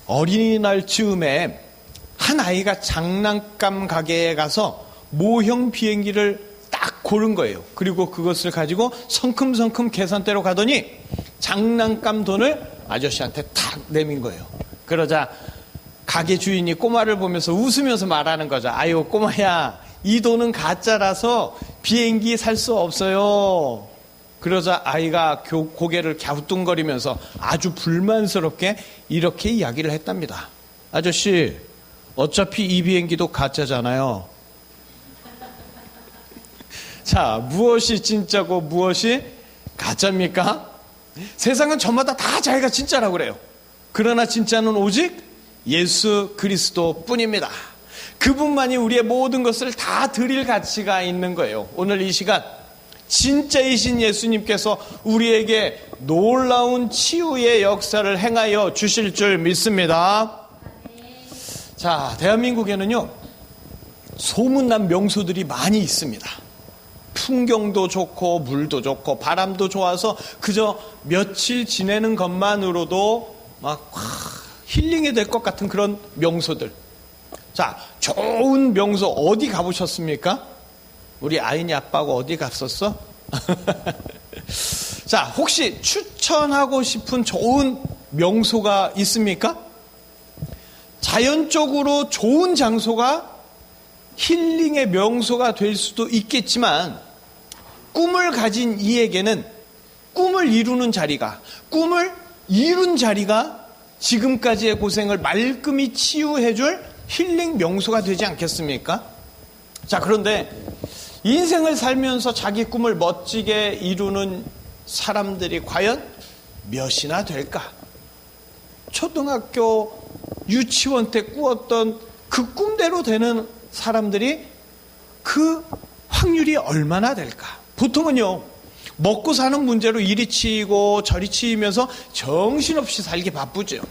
어린이날 즈음에 한 아이가 장난감 가게에 가서 모형 비행기를 딱 고른 거예요. 그리고 그것을 가지고 성큼성큼 계산대로 가더니 장난감 돈을 아저씨한테 탁 내민 거예요. 그러자 가게 주인이 꼬마를 보면서 웃으면서 말하는 거죠. 아유, 꼬마야, 이 돈은 가짜라서 비행기 살 수 없어요. 그러자 아이가 고개를 갸우뚱거리면서 아주 불만스럽게 이렇게 이야기를 했답니다. 아저씨, 어차피 이 비행기도 가짜잖아요. 자, 무엇이 진짜고 무엇이 가짜입니까? 세상은 저마다 다 자기가 진짜라고 그래요. 그러나 진짜는 오직 예수 그리스도 뿐입니다. 그분만이 우리의 모든 것을 다 드릴 가치가 있는 거예요. 오늘 이 시간 진짜이신 예수님께서 우리에게 놀라운 치유의 역사를 행하여 주실 줄 믿습니다. 자, 대한민국에는요, 소문난 명소들이 많이 있습니다. 풍경도 좋고 물도 좋고 바람도 좋아서 그저 며칠 지내는 것만으로도 막 힐링이 될 것 같은 그런 명소들. 자, 좋은 명소 어디 가보셨습니까? 우리 아인이 아빠하고 어디 갔었어? 자, 혹시 추천하고 싶은 좋은 명소가 있습니까? 자연적으로 좋은 장소가 힐링의 명소가 될 수도 있겠지만, 꿈을 가진 이에게는 꿈을 이루는 자리가, 꿈을 이룬 자리가 지금까지의 고생을 말끔히 치유해줄 힐링 명소가 되지 않겠습니까? 자, 그런데 인생을 살면서 자기 꿈을 멋지게 이루는 사람들이 과연 몇이나 될까? 초등학교, 유치원 때 꾸었던 그 꿈대로 되는 사람들이 그 확률이 얼마나 될까? 보통은요, 먹고 사는 문제로 이리 치이고 저리 치이면서 정신없이 살기 바쁘죠.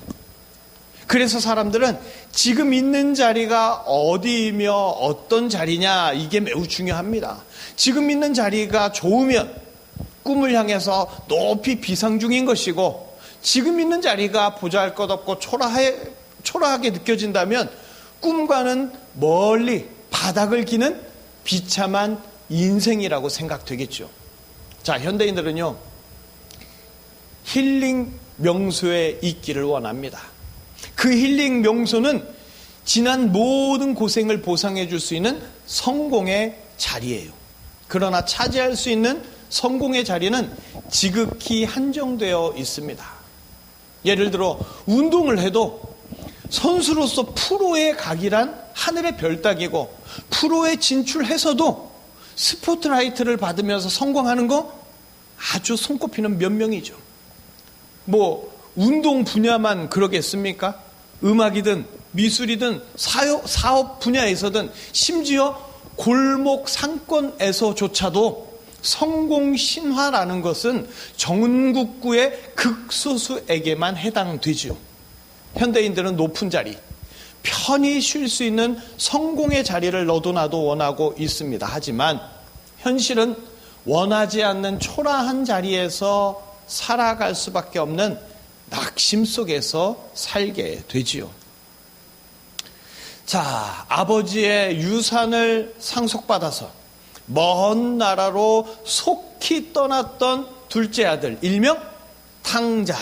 그래서 사람들은 지금 있는 자리가 어디이며 어떤 자리냐, 이게 매우 중요합니다. 지금 있는 자리가 좋으면 꿈을 향해서 높이 비상 중인 것이고, 지금 있는 자리가 보잘것없고 초라하게 느껴진다면 꿈과는 멀리 바닥을 기는 비참한 인생이라고 생각되겠죠. 자, 현대인들은요, 힐링 명소에 있기를 원합니다. 그 힐링 명소는 지난 모든 고생을 보상해 줄 수 있는 성공의 자리예요. 그러나 차지할 수 있는 성공의 자리는 지극히 한정되어 있습니다. 예를 들어 운동을 해도 선수로서 프로에 가기란 하늘의 별 따기고, 프로에 진출해서도 스포트라이트를 받으면서 성공하는 거 아주 손꼽히는 몇 명이죠. 뭐 운동 분야만 그러겠습니까? 음악이든 미술이든 사업 분야에서든 심지어 골목 상권에서조차도 성공 신화라는 것은 전국구의 극소수에게만 해당되죠. 현대인들은 높은 자리, 편히 쉴 수 있는 성공의 자리를 너도 나도 원하고 있습니다. 하지만 현실은 원하지 않는 초라한 자리에서 살아갈 수밖에 없는 낙심 속에서 살게 되지요. 자, 아버지의 유산을 상속받아서 먼 나라로 속히 떠났던 둘째 아들, 일명 탕자.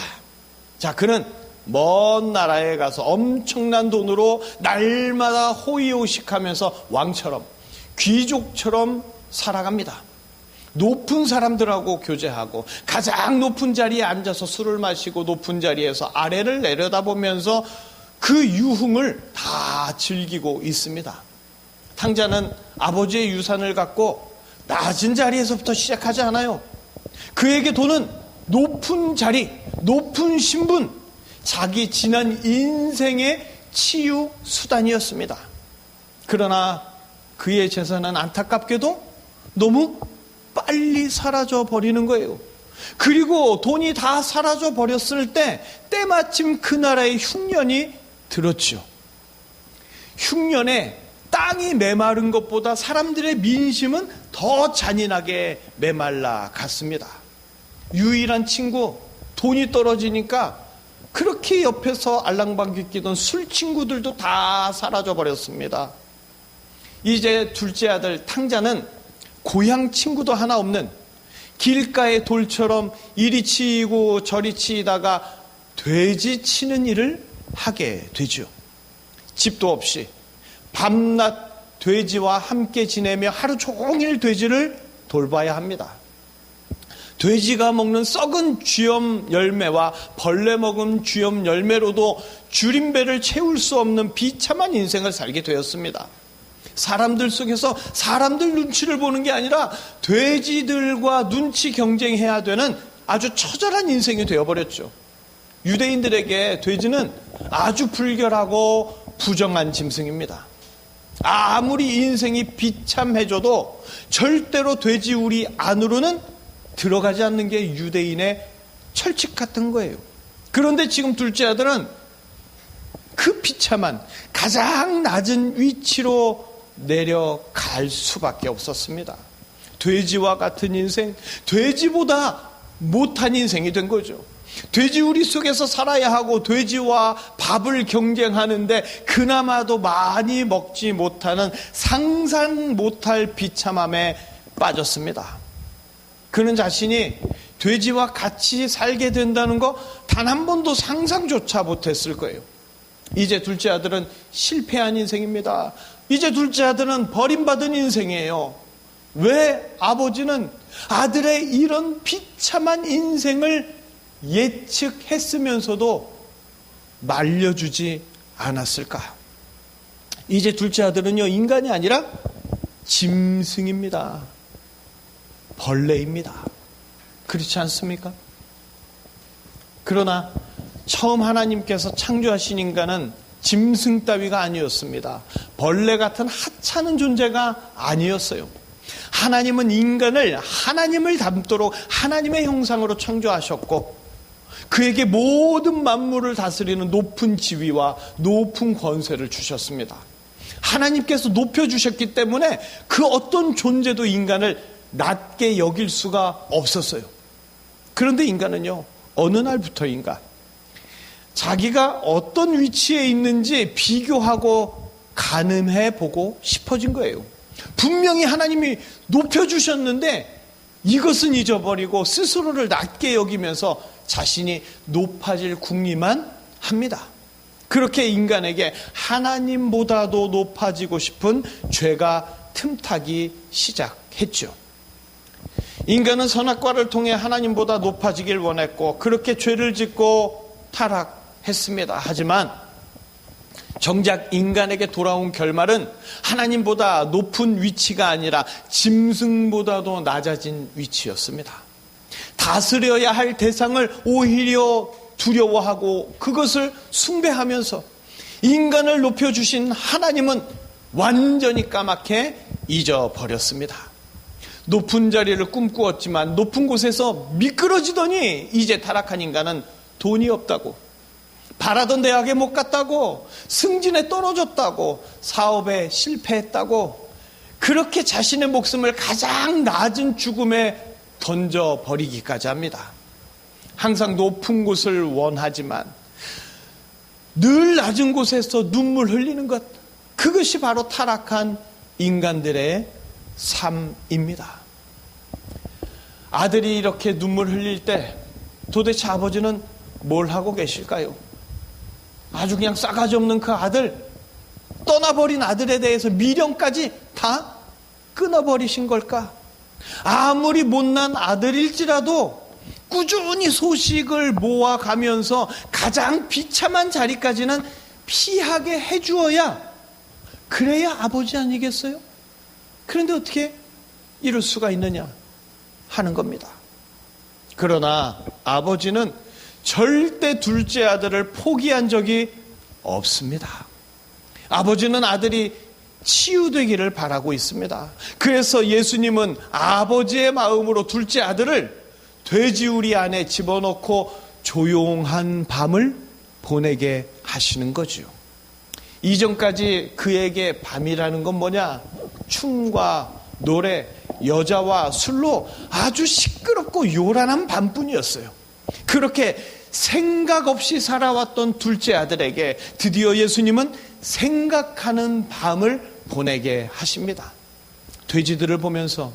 자, 그는 먼 나라에 가서 엄청난 돈으로 날마다 호의호식하면서 왕처럼, 귀족처럼 살아갑니다. 높은 사람들하고 교제하고 가장 높은 자리에 앉아서 술을 마시고 높은 자리에서 아래를 내려다보면서 그 유흥을 다 즐기고 있습니다. 탕자는 아버지의 유산을 갖고 낮은 자리에서부터 시작하지 않아요. 그에게 돈은 높은 자리, 높은 신분, 자기 지난 인생의 치유 수단이었습니다. 그러나 그의 재산은 안타깝게도 너무 빨리 사라져 버리는 거예요. 그리고 돈이 다 사라져 버렸을 때 때마침 그 나라에 흉년이 들었죠. 흉년에 땅이 메마른 것보다 사람들의 민심은 더 잔인하게 메말라 갔습니다. 유일한 친구, 돈이 떨어지니까 그렇게 옆에서 알랑방귀 끼던 술 친구들도 다 사라져 버렸습니다. 이제 둘째 아들 탕자는 고향 친구도 하나 없는 길가의 돌처럼 이리 치이고 저리 치이다가 돼지 치는 일을 하게 되죠. 집도 없이 밤낮 돼지와 함께 지내며 하루 종일 돼지를 돌봐야 합니다. 돼지가 먹는 썩은 쥐염 열매와 벌레 먹은 쥐염 열매로도 줄임배를 채울 수 없는 비참한 인생을 살게 되었습니다. 사람들 속에서 사람들 눈치를 보는 게 아니라 돼지들과 눈치 경쟁해야 되는 아주 처절한 인생이 되어버렸죠. 유대인들에게 돼지는 아주 불결하고 부정한 짐승입니다. 아무리 인생이 비참해져도 절대로 돼지 우리 안으로는 들어가지 않는 게 유대인의 철칙 같은 거예요. 그런데 지금 둘째 아들은 그 비참한 가장 낮은 위치로 내려갈 수밖에 없었습니다. 돼지와 같은 인생, 돼지보다 못한 인생이 된 거죠. 돼지 우리 속에서 살아야 하고 돼지와 밥을 경쟁하는데 그나마도 많이 먹지 못하는 상상 못할 비참함에 빠졌습니다. 그는 자신이 돼지와 같이 살게 된다는 거 단 한 번도 상상조차 못했을 거예요. 이제 둘째 아들은 실패한 인생입니다. 이제 둘째 아들은 버림받은 인생이에요. 왜 아버지는 아들의 이런 비참한 인생을 예측했으면서도 말려주지 않았을까? 이제 둘째 아들은요, 인간이 아니라 짐승입니다. 벌레입니다. 그렇지 않습니까? 그러나 처음 하나님께서 창조하신 인간은 짐승 따위가 아니었습니다. 벌레 같은 하찮은 존재가 아니었어요. 하나님은 인간을 하나님을 닮도록 하나님의 형상으로 창조하셨고 그에게 모든 만물을 다스리는 높은 지위와 높은 권세를 주셨습니다. 하나님께서 높여주셨기 때문에 그 어떤 존재도 인간을 낮게 여길 수가 없었어요. 그런데 인간은요, 어느 날부터인가 자기가 어떤 위치에 있는지 비교하고 가늠해 보고 싶어진 거예요. 분명히 하나님이 높여주셨는데 이것은 잊어버리고 스스로를 낮게 여기면서 자신이 높아질 궁리만 합니다. 그렇게 인간에게 하나님보다도 높아지고 싶은 죄가 틈타기 시작했죠. 인간은 선악과를 통해 하나님보다 높아지길 원했고 그렇게 죄를 짓고 타락했습니다. 하지만 정작 인간에게 돌아온 결말은 하나님보다 높은 위치가 아니라 짐승보다도 낮아진 위치였습니다. 다스려야 할 대상을 오히려 두려워하고 그것을 숭배하면서 인간을 높여주신 하나님은 완전히 까맣게 잊어버렸습니다. 높은 자리를 꿈꾸었지만 높은 곳에서 미끄러지더니 이제 타락한 인간은 돈이 없다고, 바라던 대학에 못 갔다고, 승진에 떨어졌다고, 사업에 실패했다고, 그렇게 자신의 목숨을 가장 낮은 죽음에 던져버리기까지 합니다. 항상 높은 곳을 원하지만 늘 낮은 곳에서 눈물 흘리는 것, 그것이 바로 타락한 인간들의 삶입니다. 아들이 이렇게 눈물 흘릴 때 도대체 아버지는 뭘 하고 계실까요? 아주 그냥 싸가지 없는 그 아들, 떠나버린 아들에 대해서 미련까지 다 끊어버리신 걸까? 아무리 못난 아들일지라도 꾸준히 소식을 모아가면서 가장 비참한 자리까지는 피하게 해주어야 그래야 아버지 아니겠어요? 그런데 어떻게 이럴 수가 있느냐 하는 겁니다. 그러나 아버지는 절대 둘째 아들을 포기한 적이 없습니다. 아버지는 아들이 치유되기를 바라고 있습니다. 그래서 예수님은 아버지의 마음으로 둘째 아들을 돼지우리 안에 집어넣고 조용한 밤을 보내게 하시는 거죠. 이전까지 그에게 밤이라는 건 뭐냐? 춤과 노래, 여자와 술로 아주 시끄럽고 요란한 밤뿐이었어요. 그렇게 생각 없이 살아왔던 둘째 아들에게 드디어 예수님은 생각하는 밤을 보내게 하십니다. 돼지들을 보면서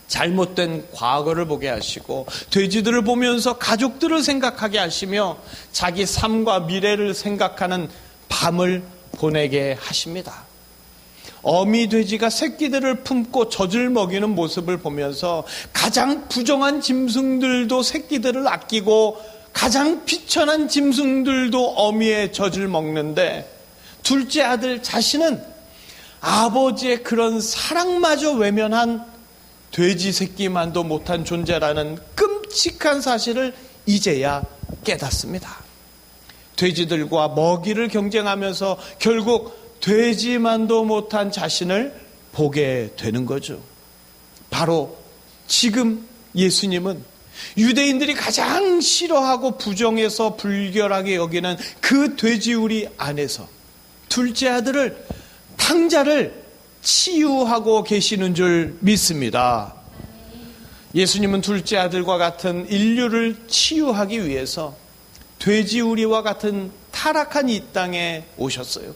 잘못된 과거를 보게 하시고, 돼지들을 보면서 가족들을 생각하게 하시며 자기 삶과 미래를 생각하는 밤을 보내게 하십니다. 어미 돼지가 새끼들을 품고 젖을 먹이는 모습을 보면서 가장 부정한 짐승들도 새끼들을 아끼고 가장 비천한 짐승들도 어미의 젖을 먹는데, 둘째 아들 자신은 아버지의 그런 사랑마저 외면한 돼지 새끼만도 못한 존재라는 끔찍한 사실을 이제야 깨닫습니다. 돼지들과 먹이를 경쟁하면서 결국 돼지만도 못한 자신을 보게 되는 거죠. 바로 지금 예수님은 유대인들이 가장 싫어하고 부정해서 불결하게 여기는 그 돼지우리 안에서 둘째 아들을, 탕자를 치유하고 계시는 줄 믿습니다. 예수님은 둘째 아들과 같은 인류를 치유하기 위해서 돼지우리와 같은 타락한 이 땅에 오셨어요.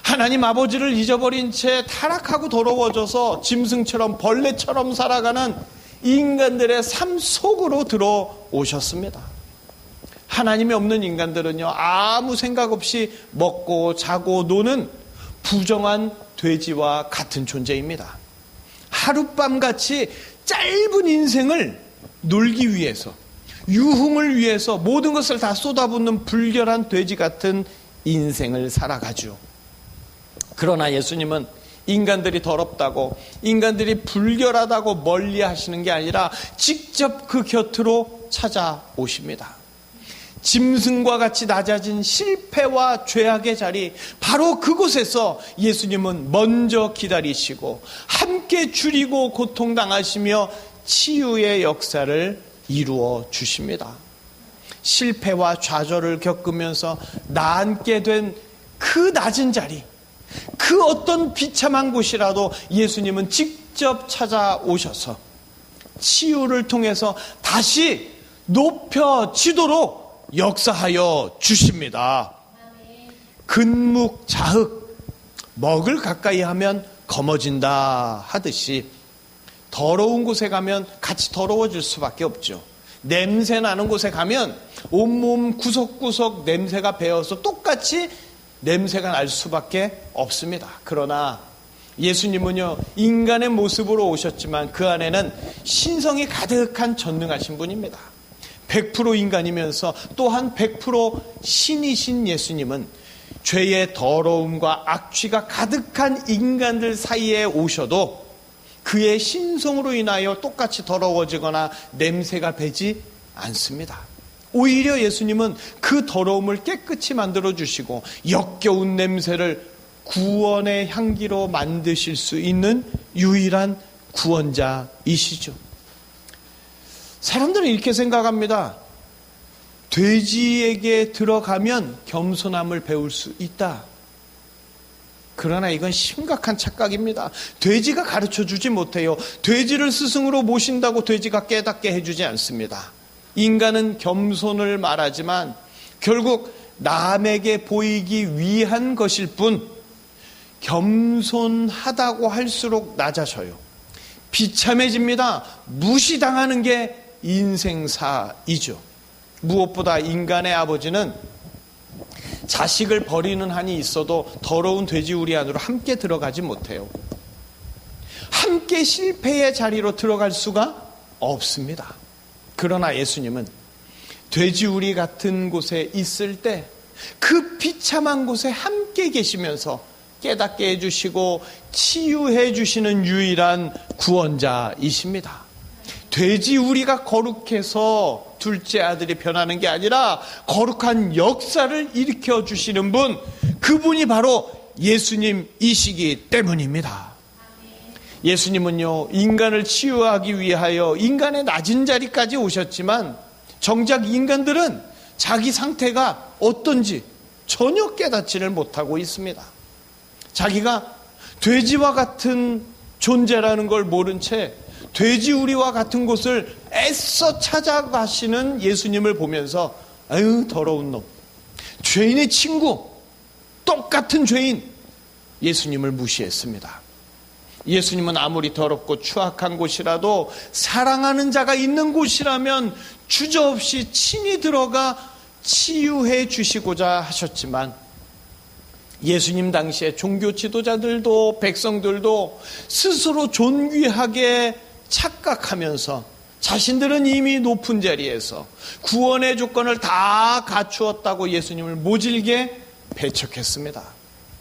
하나님 아버지를 잊어버린 채 타락하고 더러워져서 짐승처럼 벌레처럼 살아가는 인간들의 삶 속으로 들어오셨습니다. 하나님이 없는 인간들은요, 아무 생각 없이 먹고 자고 노는 부정한 돼지와 같은 존재입니다. 하룻밤같이 짧은 인생을 놀기 위해서, 유흥을 위해서 모든 것을 다 쏟아붓는 불결한 돼지 같은 인생을 살아가죠. 그러나 예수님은 인간들이 더럽다고, 인간들이 불결하다고 멀리 하시는 게 아니라 직접 그 곁으로 찾아오십니다. 짐승과 같이 낮아진 실패와 죄악의 자리, 바로 그곳에서 예수님은 먼저 기다리시고 함께 줄이고 고통당하시며 치유의 역사를 이루어 주십니다. 실패와 좌절을 겪으면서 나앉게 된 그 낮은 자리, 그 어떤 비참한 곳이라도 예수님은 직접 찾아오셔서 치유를 통해서 다시 높여지도록 역사하여 주십니다. 근묵자흑, 먹을 가까이 하면 검어진다 하듯이 더러운 곳에 가면 같이 더러워질 수밖에 없죠. 냄새 나는 곳에 가면 온몸 구석구석 냄새가 배어서 똑같이 냄새가 날 수밖에 없습니다. 그러나 예수님은요, 인간의 모습으로 오셨지만 그 안에는 신성이 가득한 전능하신 분입니다. 100% 인간이면서 또한 100% 신이신 예수님은 죄의 더러움과 악취가 가득한 인간들 사이에 오셔도 그의 신성으로 인하여 똑같이 더러워지거나 냄새가 배지 않습니다. 오히려 예수님은 그 더러움을 깨끗이 만들어주시고 역겨운 냄새를 구원의 향기로 만드실 수 있는 유일한 구원자이시죠. 사람들은 이렇게 생각합니다. 돼지에게 들어가면 겸손함을 배울 수 있다. 그러나 이건 심각한 착각입니다. 돼지가 가르쳐주지 못해요. 돼지를 스승으로 모신다고 돼지가 깨닫게 해주지 않습니다. 인간은 겸손을 말하지만 결국 남에게 보이기 위한 것일 뿐, 겸손하다고 할수록 낮아져요. 비참해집니다. 무시당하는 게 인생사이죠. 무엇보다 인간의 아버지는 자식을 버리는 한이 있어도 더러운 돼지우리 안으로 함께 들어가지 못해요. 함께 실패의 자리로 들어갈 수가 없습니다. 그러나 예수님은 돼지우리 같은 곳에 있을 때 그 비참한 곳에 함께 계시면서 깨닫게 해주시고 치유해 주시는 유일한 구원자이십니다. 돼지우리가 거룩해서 둘째 아들이 변하는 게 아니라 거룩한 역사를 일으켜 주시는 분, 그분이 바로 예수님이시기 때문입니다. 예수님은요, 인간을 치유하기 위하여 인간의 낮은 자리까지 오셨지만 정작 인간들은 자기 상태가 어떤지 전혀 깨닫지를 못하고 있습니다. 자기가 돼지와 같은 존재라는 걸 모른 채 돼지우리와 같은 곳을 애써 찾아가시는 예수님을 보면서 아유 더러운 놈, 죄인의 친구, 똑같은 죄인, 예수님을 무시했습니다. 예수님은 아무리 더럽고 추악한 곳이라도 사랑하는 자가 있는 곳이라면 주저없이 친히 들어가 치유해 주시고자 하셨지만, 예수님 당시에 종교 지도자들도 백성들도 스스로 존귀하게 착각하면서 자신들은 이미 높은 자리에서 구원의 조건을 다 갖추었다고 예수님을 모질게 배척했습니다.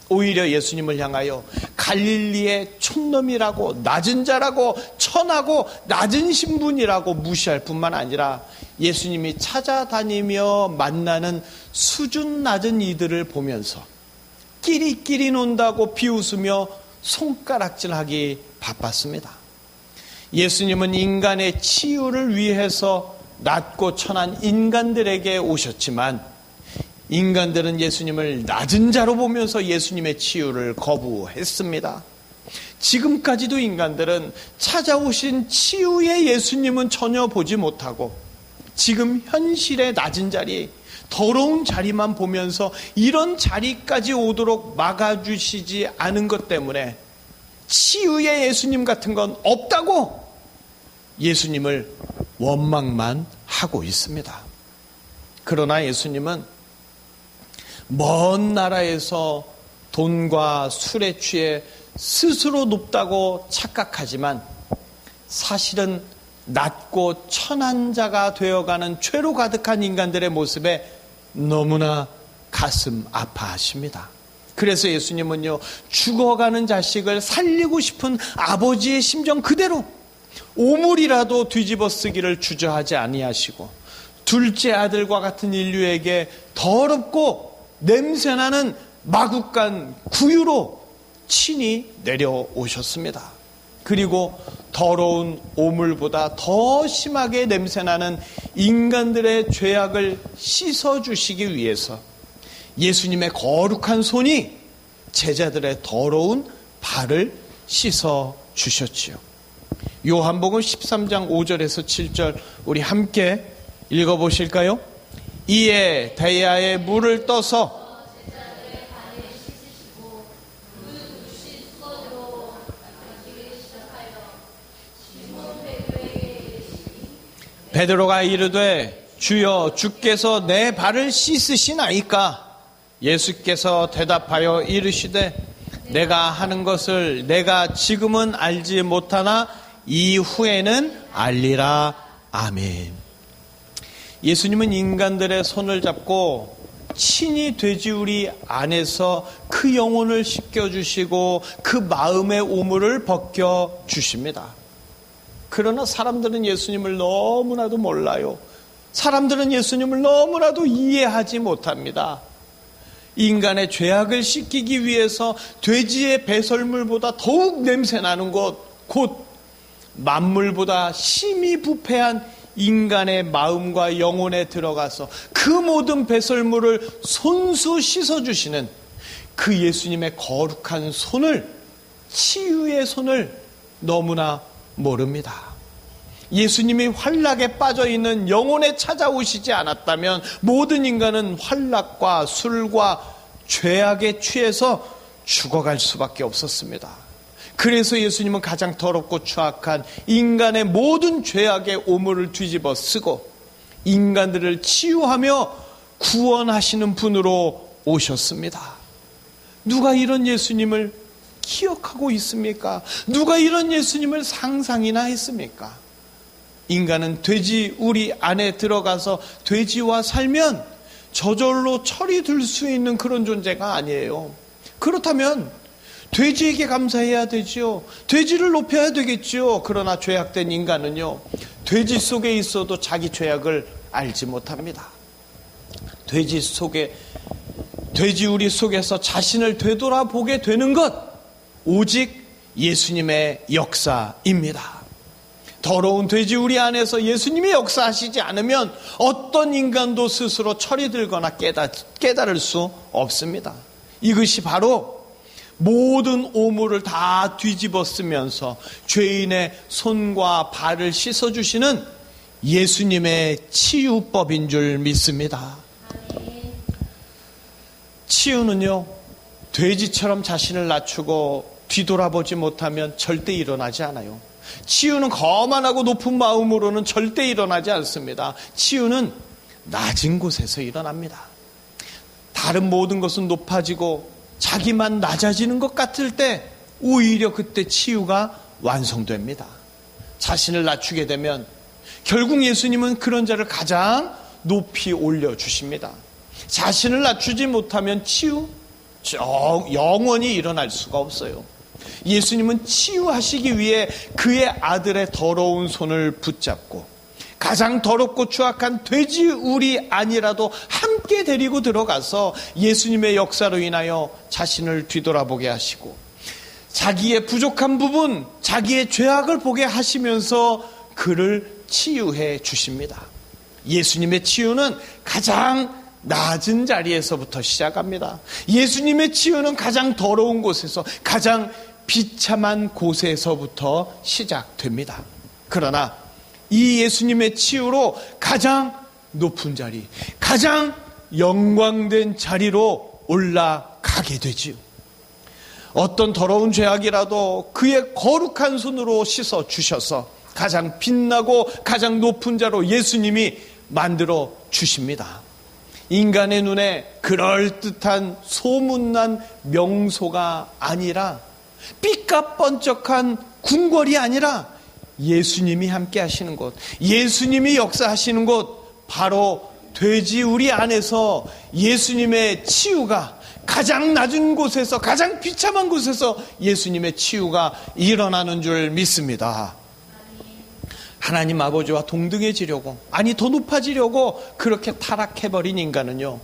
오히려 예수님을 향하여 갈릴리의 촌놈이라고, 낮은 자라고, 천하고 낮은 신분이라고 무시할 뿐만 아니라 예수님이 찾아다니며 만나는 수준 낮은 이들을 보면서 끼리끼리 논다고 비웃으며 손가락질하기 바빴습니다. 예수님은 인간의 치유를 위해서 낮고 천한 인간들에게 오셨지만, 인간들은 예수님을 낮은 자로 보면서 예수님의 치유를 거부했습니다. 지금까지도 인간들은 찾아오신 치유의 예수님은 전혀 보지 못하고 지금 현실의 낮은 자리, 더러운 자리만 보면서 이런 자리까지 오도록 막아주시지 않은 것 때문에 치유의 예수님 같은 건 없다고 예수님을 원망만 하고 있습니다. 그러나 예수님은 먼 나라에서 돈과 술에 취해 스스로 높다고 착각하지만 사실은 낮고 천한 자가 되어가는 죄로 가득한 인간들의 모습에 너무나 가슴 아파하십니다. 그래서 예수님은요, 죽어가는 자식을 살리고 싶은 아버지의 심정 그대로 오물이라도 뒤집어 쓰기를 주저하지 아니하시고, 둘째 아들과 같은 인류에게 더럽고 냄새나는 마구간 구유로 친히 내려오셨습니다. 그리고 더러운 오물보다 더 심하게 냄새나는 인간들의 죄악을 씻어주시기 위해서 예수님의 거룩한 손이 제자들의 더러운 발을 씻어주셨지요. 요한복음 13장 5절에서 7절 우리 함께 읽어보실까요? 이에 대야에 물을 떠서 베드로가 이르되 주여 주께서 내 발을 씻으시나이까? 예수께서 대답하여 이르시되 내가 하는 것을 내가 지금은 알지 못하나 이후에는 알리라. 아멘. 예수님은 인간들의 손을 잡고 친히 돼지우리 안에서 그 영혼을 씻겨주시고 그 마음의 오물을 벗겨주십니다. 그러나 사람들은 예수님을 너무나도 몰라요. 사람들은 예수님을 너무나도 이해하지 못합니다. 인간의 죄악을 씻기기 위해서 돼지의 배설물보다 더욱 냄새나는 곳, 곧 만물보다 심히 부패한 인간의 마음과 영혼에 들어가서 그 모든 배설물을 손수 씻어주시는 그 예수님의 거룩한 손을, 치유의 손을 너무나 모릅니다. 예수님이 환락에 빠져있는 영혼에 찾아오시지 않았다면 모든 인간은 환락과 술과 죄악에 취해서 죽어갈 수밖에 없었습니다. 그래서 예수님은 가장 더럽고 추악한 인간의 모든 죄악의 오물을 뒤집어 쓰고 인간들을 치유하며 구원하시는 분으로 오셨습니다. 누가 이런 예수님을 기억하고 있습니까? 누가 이런 예수님을 상상이나 했습니까? 인간은 돼지 우리 안에 들어가서 돼지와 살면 저절로 철이 들 수 있는 그런 존재가 아니에요. 그렇다면 돼지에게 감사해야 되지요. 돼지를 높여야 되겠지요. 그러나 죄악된 인간은요, 돼지 속에 있어도 자기 죄악을 알지 못합니다. 돼지 우리 속에서 자신을 되돌아보게 되는 것, 오직 예수님의 역사입니다. 더러운 돼지 우리 안에서 예수님이 역사하시지 않으면 어떤 인간도 스스로 철이 들거나 깨달을 수 없습니다. 이것이 바로 모든 오물을 다 뒤집어 쓰면서 죄인의 손과 발을 씻어주시는 예수님의 치유법인 줄 믿습니다. 치유는요, 돼지처럼 자신을 낮추고 뒤돌아보지 못하면 절대 일어나지 않아요. 치유는 거만하고 높은 마음으로는 절대 일어나지 않습니다. 치유는 낮은 곳에서 일어납니다. 다른 모든 것은 높아지고 자기만 낮아지는 것 같을 때 오히려 그때 치유가 완성됩니다. 자신을 낮추게 되면 결국 예수님은 그런 자를 가장 높이 올려주십니다. 자신을 낮추지 못하면 치유 영원히 일어날 수가 없어요. 예수님은 치유하시기 위해 그의 아들의 더러운 손을 붙잡고 가장 더럽고 추악한 돼지 우리 아니라도 함께 데리고 들어가서 예수님의 역사로 인하여 자신을 뒤돌아보게 하시고 자기의 부족한 부분, 자기의 죄악을 보게 하시면서 그를 치유해 주십니다. 예수님의 치유는 가장 낮은 자리에서부터 시작합니다. 예수님의 치유는 가장 더러운 곳에서, 가장 비참한 곳에서부터 시작됩니다. 그러나 이 예수님의 치유로 가장 높은 자리, 가장 영광된 자리로 올라가게 되지요. 어떤 더러운 죄악이라도 그의 거룩한 손으로 씻어 주셔서 가장 빛나고 가장 높은 자로 예수님이 만들어 주십니다. 인간의 눈에 그럴듯한 소문난 명소가 아니라 삐까뻔쩍한 궁궐이 아니라 예수님이 함께 하시는 곳, 예수님이 역사하시는 곳, 바로 돼지 우리 안에서 예수님의 치유가 가장 낮은 곳에서, 가장 비참한 곳에서 예수님의 치유가 일어나는 줄 믿습니다. 하나님 아버지와 동등해지려고, 아니 더 높아지려고 그렇게 타락해버린 인간은요,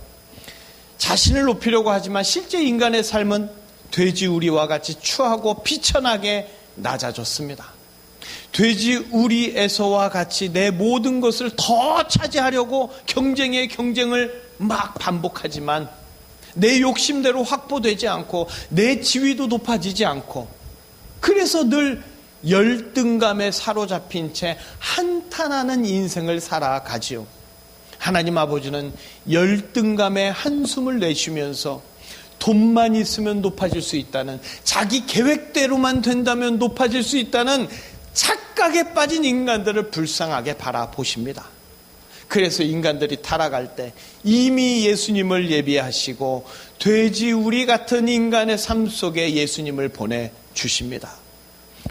자신을 높이려고 하지만 실제 인간의 삶은 돼지 우리와 같이 추하고 비천하게 낮아졌습니다. 돼지 우리에서와 같이 내 모든 것을 더 차지하려고 경쟁을 막 반복하지만 내 욕심대로 확보되지 않고 내 지위도 높아지지 않고, 그래서 늘 열등감에 사로잡힌 채 한탄하는 인생을 살아가지요. 하나님 아버지는 열등감에 한숨을 내쉬면서 돈만 있으면 높아질 수 있다는, 자기 계획대로만 된다면 높아질 수 있다는 착각에 빠진 인간들을 불쌍하게 바라보십니다. 그래서 인간들이 타락할 때 이미 예수님을 예비하시고 돼지 우리 같은 인간의 삶 속에 예수님을 보내주십니다.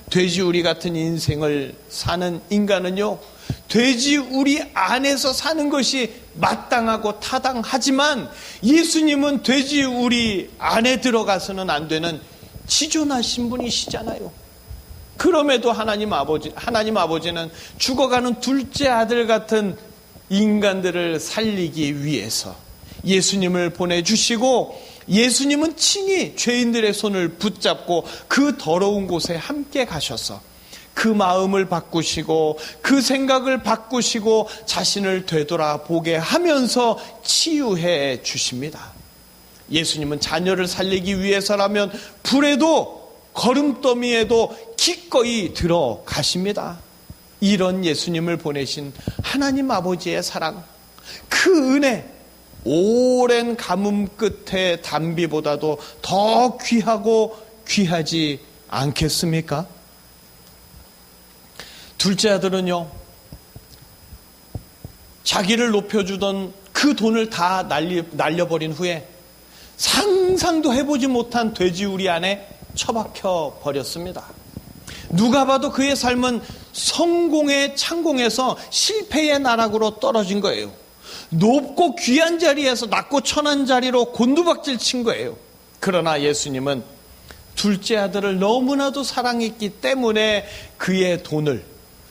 돼지 우리 같은 인생을 사는 인간은요, 돼지 우리 안에서 사는 것이 마땅하고 타당하지만 예수님은 돼지 우리 안에 들어가서는 안 되는 지존하신 분이시잖아요. 그럼에도 하나님 아버지는 죽어가는 둘째 아들 같은 인간들을 살리기 위해서 예수님을 보내주시고, 예수님은 친히 죄인들의 손을 붙잡고 그 더러운 곳에 함께 가셔서 그 마음을 바꾸시고 그 생각을 바꾸시고 자신을 되돌아보게 하면서 치유해 주십니다. 예수님은 자녀를 살리기 위해서라면 불에도 거름더미에도 기꺼이 들어가십니다. 이런 예수님을 보내신 하나님 아버지의 사랑, 그 은혜, 오랜 가뭄 끝의 담비보다도 더 귀하고 귀하지 않겠습니까? 둘째 아들은요, 자기를 높여주던 그 돈을 다 날려버린 후에 상상도 해보지 못한 돼지우리 안에 처박혀 버렸습니다. 누가 봐도 그의 삶은 성공의 창공에서 실패의 나락으로 떨어진 거예요. 높고 귀한 자리에서 낮고 천한 자리로 곤두박질 친 거예요. 그러나 예수님은 둘째 아들을 너무나도 사랑했기 때문에 그의 돈을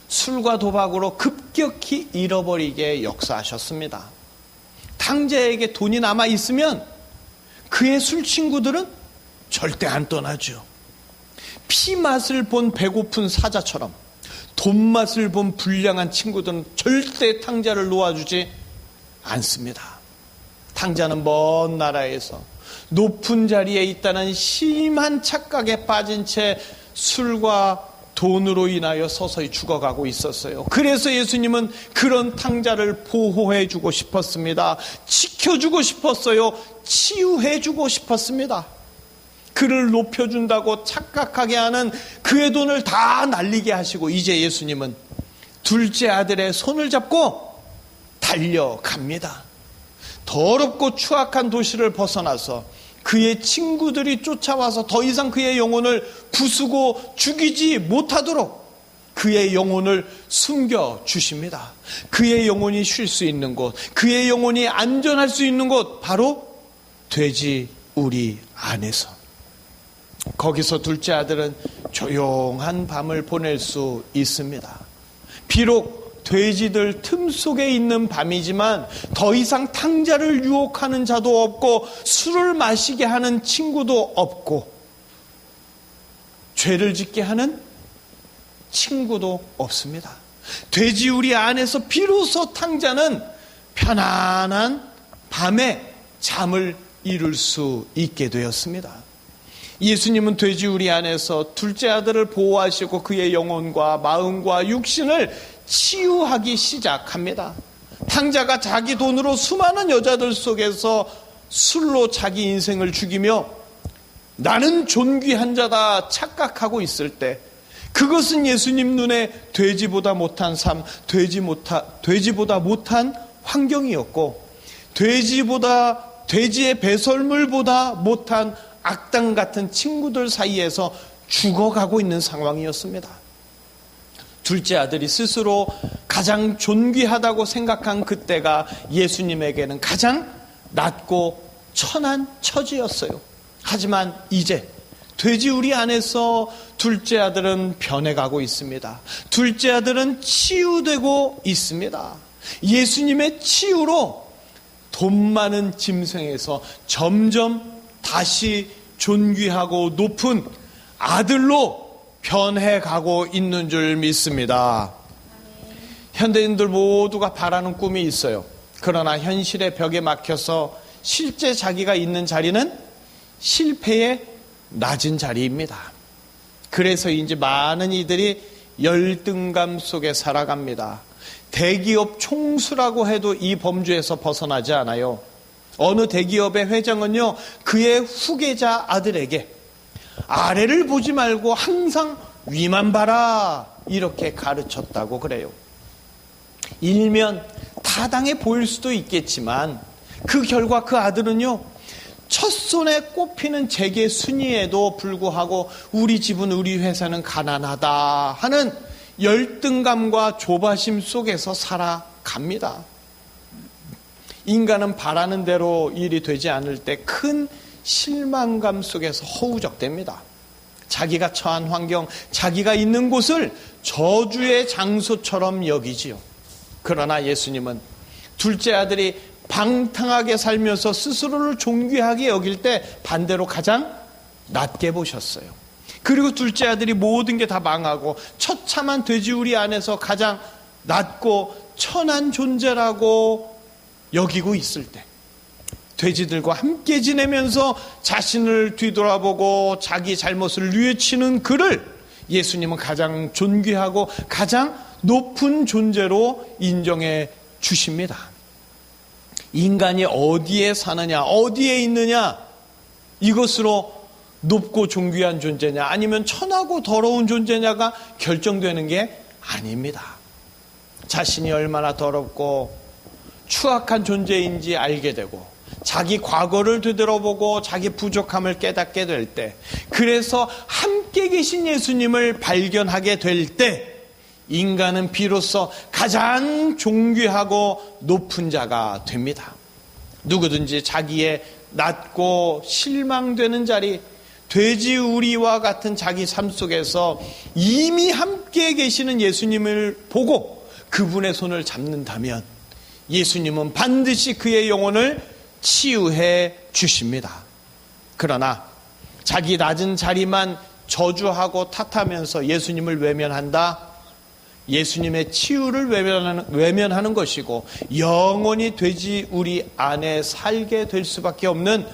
술과 도박으로 급격히 잃어버리게 역사하셨습니다. 탕자에게 돈이 남아 있으면 그의 술 친구들은 절대 안 떠나죠. 피 맛을 본 배고픈 사자처럼 돈 맛을 본 불량한 친구들은 절대 탕자를 놓아주지 않습니다. 탕자는 먼 나라에서 높은 자리에 있다는 심한 착각에 빠진 채 술과 돈으로 인하여 서서히 죽어가고 있었어요. 그래서 예수님은 그런 탕자를 보호해 주고 싶었습니다. 지켜주고 싶었어요. 치유해 주고 싶었습니다. 그를 높여준다고 착각하게 하는 그의 돈을 다 날리게 하시고, 이제 예수님은 둘째 아들의 손을 잡고 달려갑니다. 더럽고 추악한 도시를 벗어나서 그의 친구들이 쫓아와서 더 이상 그의 영혼을 부수고 죽이지 못하도록 그의 영혼을 숨겨주십니다. 그의 영혼이 쉴 수 있는 곳, 그의 영혼이 안전할 수 있는 곳, 바로 돼지 우리 안에서. 거기서 둘째 아들은 조용한 밤을 보낼 수 있습니다. 비록 돼지들 틈 속에 있는 밤이지만 더 이상 탕자를 유혹하는 자도 없고 술을 마시게 하는 친구도 없고 죄를 짓게 하는 친구도 없습니다. 돼지 우리 안에서 비로소 탕자는 편안한 밤에 잠을 이룰 수 있게 되었습니다. 예수님은 돼지 우리 안에서 둘째 아들을 보호하시고 그의 영혼과 마음과 육신을 치유하기 시작합니다. 탕자가 자기 돈으로 수많은 여자들 속에서 술로 자기 인생을 죽이며 나는 존귀한 자다 착각하고 있을 때, 그것은 예수님 눈에 돼지보다 못한 삶, 돼지보다 못한 환경이었고, 돼지의 배설물보다 못한 악당 같은 친구들 사이에서 죽어가고 있는 상황이었습니다. 둘째 아들이 스스로 가장 존귀하다고 생각한 그때가 예수님에게는 가장 낮고 천한 처지였어요. 하지만 이제 돼지 우리 안에서 둘째 아들은 변해가고 있습니다. 둘째 아들은 치유되고 있습니다. 예수님의 치유로 돈 많은 짐승에서 점점 다시 존귀하고 높은 아들로 변해가고 있는 줄 믿습니다. 현대인들 모두가 바라는 꿈이 있어요. 그러나 현실의 벽에 막혀서 실제 자기가 있는 자리는 실패의 낮은 자리입니다. 그래서인지 많은 이들이 열등감 속에 살아갑니다. 대기업 총수라고 해도 이 범주에서 벗어나지 않아요. 어느 대기업의 회장은요, 그의 후계자 아들에게 아래를 보지 말고 항상 위만 봐라, 이렇게 가르쳤다고 그래요. 일면 타당해 보일 수도 있겠지만 그 결과 그 아들은요, 첫손에 꼽히는 재계 순위에도 불구하고 우리 집은, 우리 회사는 가난하다 하는 열등감과 조바심 속에서 살아갑니다. 인간은 바라는 대로 일이 되지 않을 때 큰 실망감 속에서 허우적됩니다. 자기가 처한 환경, 자기가 있는 곳을 저주의 장소처럼 여기지요. 그러나 예수님은 둘째 아들이 방탕하게 살면서 스스로를 존귀하게 여길 때 반대로 가장 낮게 보셨어요. 그리고 둘째 아들이 모든 게 다 망하고 처참한 돼지우리 안에서 가장 낮고 천한 존재라고 여기고 있을 때, 돼지들과 함께 지내면서 자신을 뒤돌아보고 자기 잘못을 뉘우치는 그를 예수님은 가장 존귀하고 가장 높은 존재로 인정해 주십니다. 인간이 어디에 사느냐, 어디에 있느냐, 이것으로 높고 존귀한 존재냐 아니면 천하고 더러운 존재냐가 결정되는 게 아닙니다. 자신이 얼마나 더럽고 추악한 존재인지 알게 되고 자기 과거를 되돌아보고 자기 부족함을 깨닫게 될 때, 그래서 함께 계신 예수님을 발견하게 될 때 인간은 비로소 가장 존귀하고 높은 자가 됩니다. 누구든지 자기의 낮고 실망되는 자리, 돼지우리와 같은 자기 삶 속에서 이미 함께 계시는 예수님을 보고 그분의 손을 잡는다면 예수님은 반드시 그의 영혼을 치유해 주십니다. 그러나 자기 낮은 자리만 저주하고 탓하면서 예수님을 외면한다? 예수님의 치유를 외면하는 것이고 영원히 돼지우리 안에 살게 될 수밖에 없는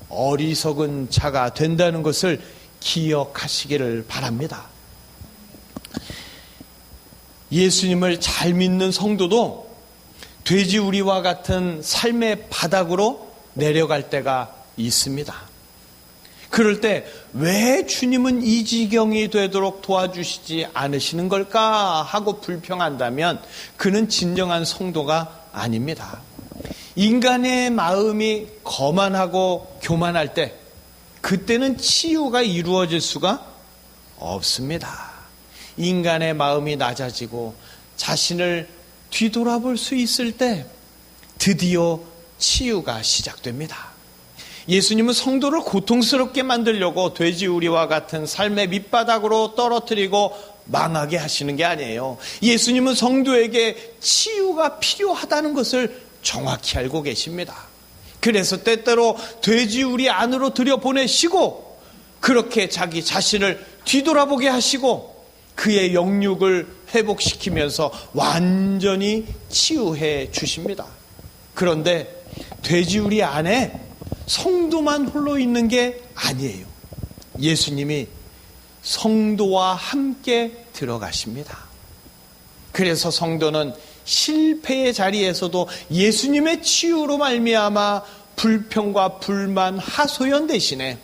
어리석은 자가 된다는 것을 기억하시기를 바랍니다. 예수님을 잘 믿는 성도도 돼지우리와 같은 삶의 바닥으로 내려갈 때가 있습니다. 그럴 때 왜 주님은 이 지경이 되도록 도와주시지 않으시는 걸까 하고 불평한다면 그는 진정한 성도가 아닙니다. 인간의 마음이 거만하고 교만할 때 그때는 치유가 이루어질 수가 없습니다. 인간의 마음이 낮아지고 자신을 뒤돌아볼 수 있을 때 드디어 치유가 시작됩니다. 예수님은 성도를 고통스럽게 만들려고 돼지우리와 같은 삶의 밑바닥으로 떨어뜨리고 망하게 하시는 게 아니에요. 예수님은 성도에게 치유가 필요하다는 것을 정확히 알고 계십니다. 그래서 때때로 돼지우리 안으로 들여보내시고 그렇게 자기 자신을 뒤돌아보게 하시고 그의 영육을 회복시키면서 완전히 치유해 주십니다. 그런데 돼지우리 안에 성도만 홀로 있는 게 아니에요. 예수님이 성도와 함께 들어가십니다. 그래서 성도는 실패의 자리에서도 예수님의 치유로 말미암아 불평과 불만, 하소연 대신에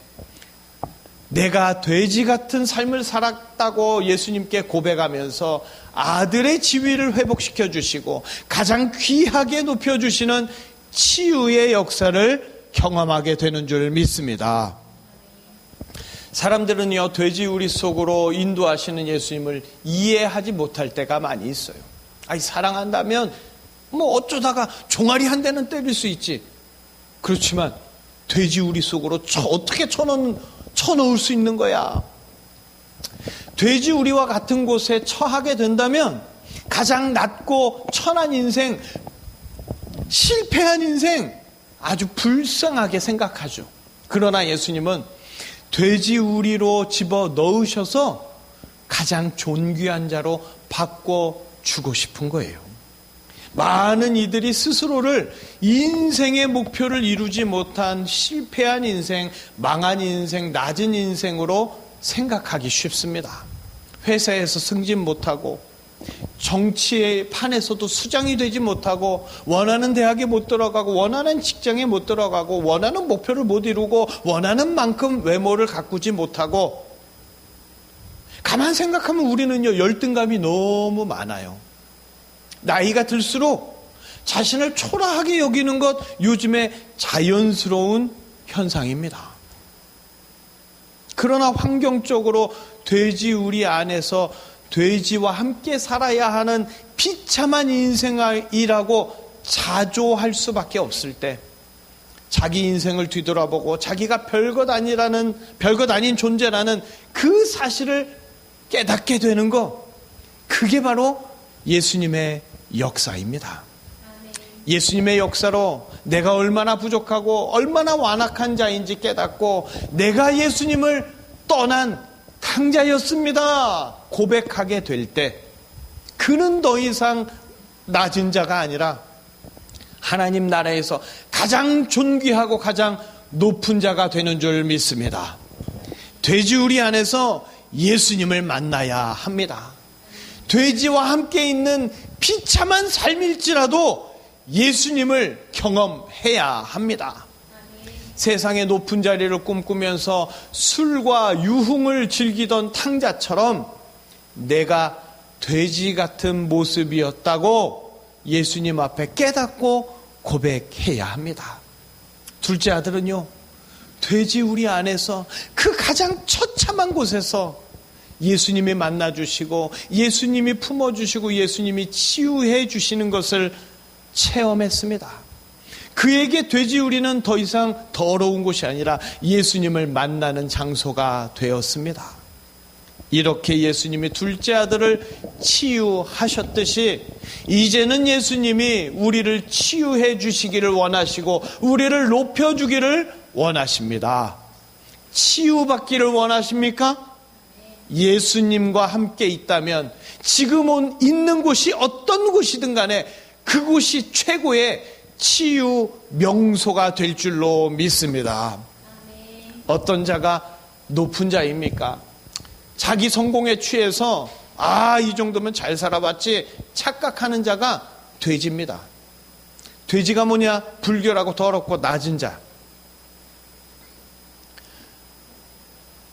내가 돼지 같은 삶을 살았다고 예수님께 고백하면서 아들의 지위를 회복시켜 주시고 가장 귀하게 높여주시는 치유의 역사를 경험하게 되는 줄 믿습니다. 사람들은요, 돼지우리 속으로 인도하시는 예수님을 이해하지 못할 때가 많이 있어요. 아니, 사랑한다면 뭐 어쩌다가 종아리 한 대는 때릴 수 있지. 그렇지만 돼지우리 속으로 어떻게 쳐넣을 수 있는 거야. 돼지우리와 같은 곳에 처하게 된다면 가장 낮고 천한 인생, 실패한 인생 아주 불쌍하게 생각하죠. 그러나 예수님은 돼지우리로 집어넣으셔서 가장 존귀한 자로 바꿔주고 싶은 거예요. 많은 이들이 스스로를 인생의 목표를 이루지 못한 실패한 인생, 망한 인생, 낮은 인생으로 생각하기 쉽습니다. 회사에서 승진 못하고 정치의 판에서도 수장이 되지 못하고 원하는 대학에 못 들어가고 원하는 직장에 못 들어가고 원하는 목표를 못 이루고 원하는 만큼 외모를 가꾸지 못하고 가만 생각하면 우리는요 열등감이 너무 많아요. 나이가 들수록 자신을 초라하게 여기는 것 요즘의 자연스러운 현상입니다. 그러나 환경적으로 돼지우리 안에서 돼지와 함께 살아야 하는 비참한 인생이라고 자조할 수밖에 없을 때 자기 인생을 뒤돌아보고 자기가 별것 아닌 존재라는 그 사실을 깨닫게 되는 것, 그게 바로 예수님의 역사입니다. 예수님의 역사로 내가 얼마나 부족하고 얼마나 완악한 자인지 깨닫고 내가 예수님을 떠난 탕자였습니다 고백하게 될 때 그는 더 이상 낮은 자가 아니라 하나님 나라에서 가장 존귀하고 가장 높은 자가 되는 줄 믿습니다. 돼지우리 안에서 예수님을 만나야 합니다. 돼지와 함께 있는 비참한 삶일지라도 예수님을 경험해야 합니다. 세상의 높은 자리를 꿈꾸면서 술과 유흥을 즐기던 탕자처럼 내가 돼지 같은 모습이었다고 예수님 앞에 깨닫고 고백해야 합니다. 둘째 아들은요, 돼지우리 안에서 그 가장 처참한 곳에서 예수님이 만나주시고 예수님이 품어주시고 예수님이 치유해 주시는 것을 체험했습니다. 그에게 돼지우리는 더 이상 더러운 곳이 아니라 예수님을 만나는 장소가 되었습니다. 이렇게 예수님이 둘째 아들을 치유하셨듯이 이제는 예수님이 우리를 치유해 주시기를 원하시고 우리를 높여주기를 원하십니다. 치유받기를 원하십니까? 예수님과 함께 있다면 지금 있는 곳이 어떤 곳이든 간에 그곳이 최고의 치유 명소가 될 줄로 믿습니다. 어떤 자가 높은 자입니까? 자기 성공에 취해서 이 정도면 잘 살아봤지 착각하는 자가 돼지입니다. 돼지가 뭐냐? 불결하고 더럽고 낮은 자.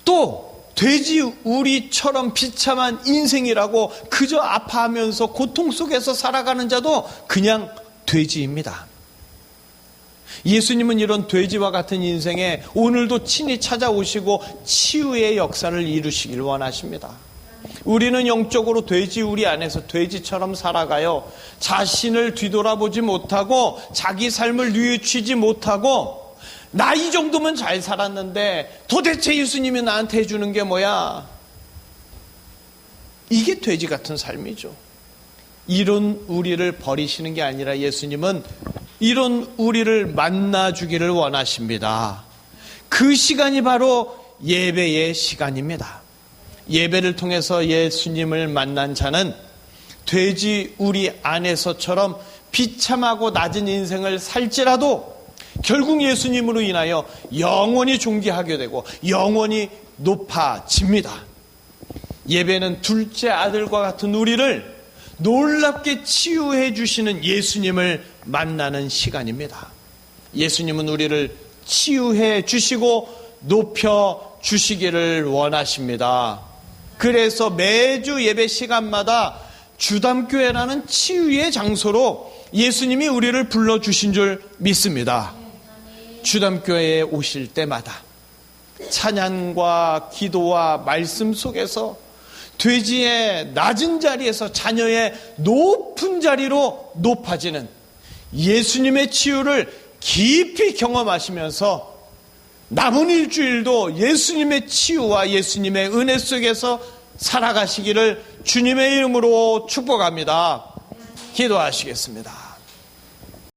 또 돼지 우리처럼 비참한 인생이라고 그저 아파하면서 고통 속에서 살아가는 자도 그냥 돼지입니다. 예수님은 이런 돼지와 같은 인생에 오늘도 친히 찾아오시고 치유의 역사를 이루시길 원하십니다. 우리는 영적으로 돼지 우리 안에서 돼지처럼 살아가요. 자신을 뒤돌아보지 못하고 자기 삶을 뉘우치지 못하고 나 이 정도면 잘 살았는데 도대체 예수님이 나한테 해주는 게 뭐야? 이게 돼지 같은 삶이죠. 이런 우리를 버리시는 게 아니라 예수님은 이런 우리를 만나주기를 원하십니다. 그 시간이 바로 예배의 시간입니다. 예배를 통해서 예수님을 만난 자는 돼지 우리 안에서처럼 비참하고 낮은 인생을 살지라도 결국 예수님으로 인하여 영원히 존귀하게 되고 영원히 높아집니다. 예배는 둘째 아들과 같은 우리를 놀랍게 치유해 주시는 예수님을 만나는 시간입니다. 예수님은 우리를 치유해 주시고 높여 주시기를 원하십니다. 그래서 매주 예배 시간마다 주담교회라는 치유의 장소로 예수님이 우리를 불러주신 줄 믿습니다. 주담교회에 오실 때마다 찬양과 기도와 말씀 속에서 돼지의 낮은 자리에서 자녀의 높은 자리로 높아지는 예수님의 치유를 깊이 경험하시면서 남은 일주일도 예수님의 치유와 예수님의 은혜 속에서 살아가시기를 주님의 이름으로 축복합니다. 기도하시겠습니다.